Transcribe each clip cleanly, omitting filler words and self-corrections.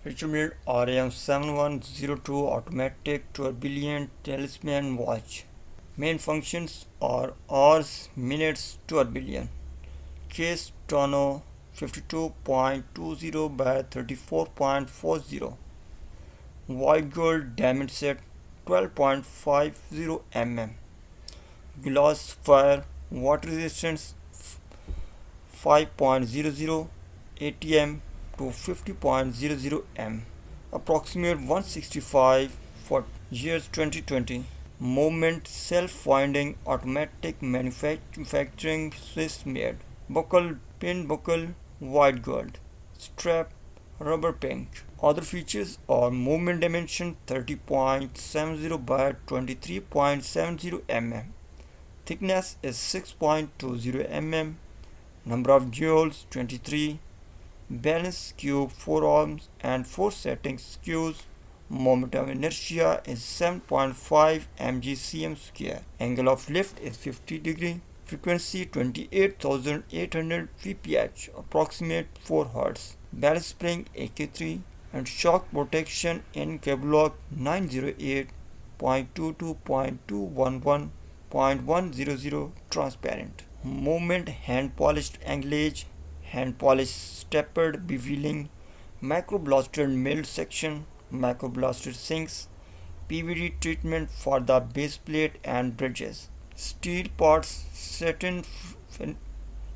Mille RM 7102 automatic tourbillon talisman watch. Main functions are hours, minutes, tourbillon. Case tono 52.20 by 34.40. White gold diamond set 12.50 mm. Glass fire water resistance 5.00 atm to 50.00 m. Approximate 165 for years 2020. Movement self-winding automatic manufacturing Swiss made. Buckle pin buckle white gold. Strap rubber pink. Other features are movement dimension 30.70 by 23.70 mm. Thickness is 6.20 mm. Number of jewels 23. Balance cube 4 arms and 4 setting screws. Moment of inertia is 7.5 mg/cm square. Angle of lift is 50 degree. Frequency 28,800 vph, approximate 4 Hz. Balance spring AK3 and shock protection in Kevlar 908.22.211.100 transparent. Movement hand polished anglage, hand polished steppered beveling, microblasted milled section, microblasted sinks, PVD treatment for the base plate and bridges, steel parts, satin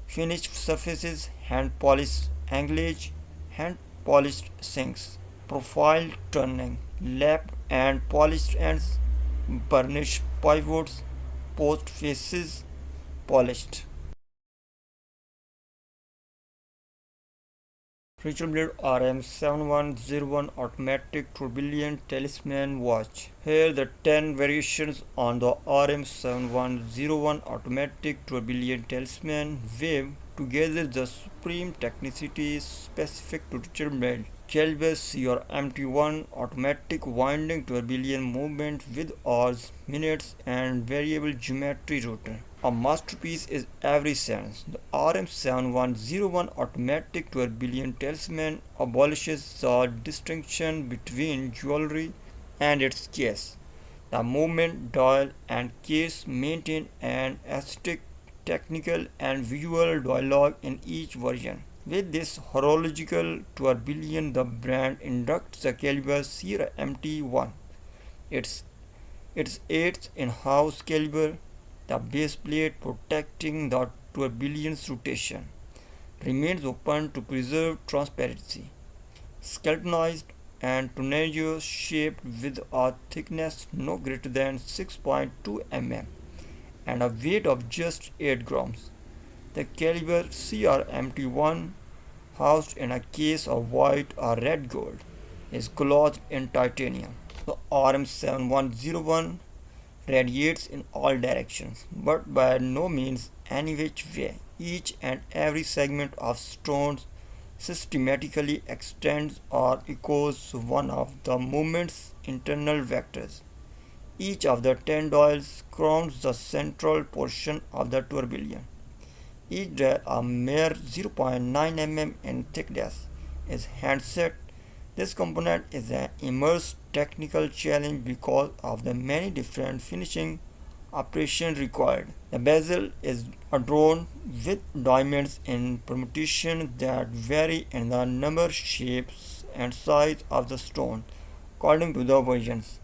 finished surfaces, hand polished anglage, hand polished sinks, profile turning, lapped and polished ends, burnished pivots, post faces, polished. Mille RM 7101 automatic tourbillon talisman watch. Here the 10 variations on the RM 7101 automatic tourbillon talisman weave together the supreme technicity specific to Tourbillon. Caliber CR-MT1 automatic winding tourbillon movement with hours, minutes and variable geometry rotor. A masterpiece is every sense. The RM7101 automatic tourbillon talisman abolishes the distinction between jewelry and its case. The movement, dial and case maintain an aesthetic, technical and visual dialogue in each version. With this horological tourbillon, the brand inducts the caliber CR-MT1. Its aids in-house caliber, the base plate protecting the tourbillon's rotation, remains open to preserve transparency. Skeletonized and tornado shaped with a thickness no greater than 6.2 mm and a weight of just 8 grams. The caliber CR-MT1, housed in a case of white or red gold, is clothed in titanium. The RM7101 radiates in all directions, but by no means any which way. Each and every segment of stones systematically extends or echoes one of the movement's internal vectors. Each of the 10 dials crowns the central portion of the tourbillon. Each dial, a mere 0.9 mm in thickness, is handset. This component is an immense technical challenge because of the many different finishing operations required. The bezel is adorned with diamonds in permutations that vary in the number, shapes, and size of the stone according to the versions.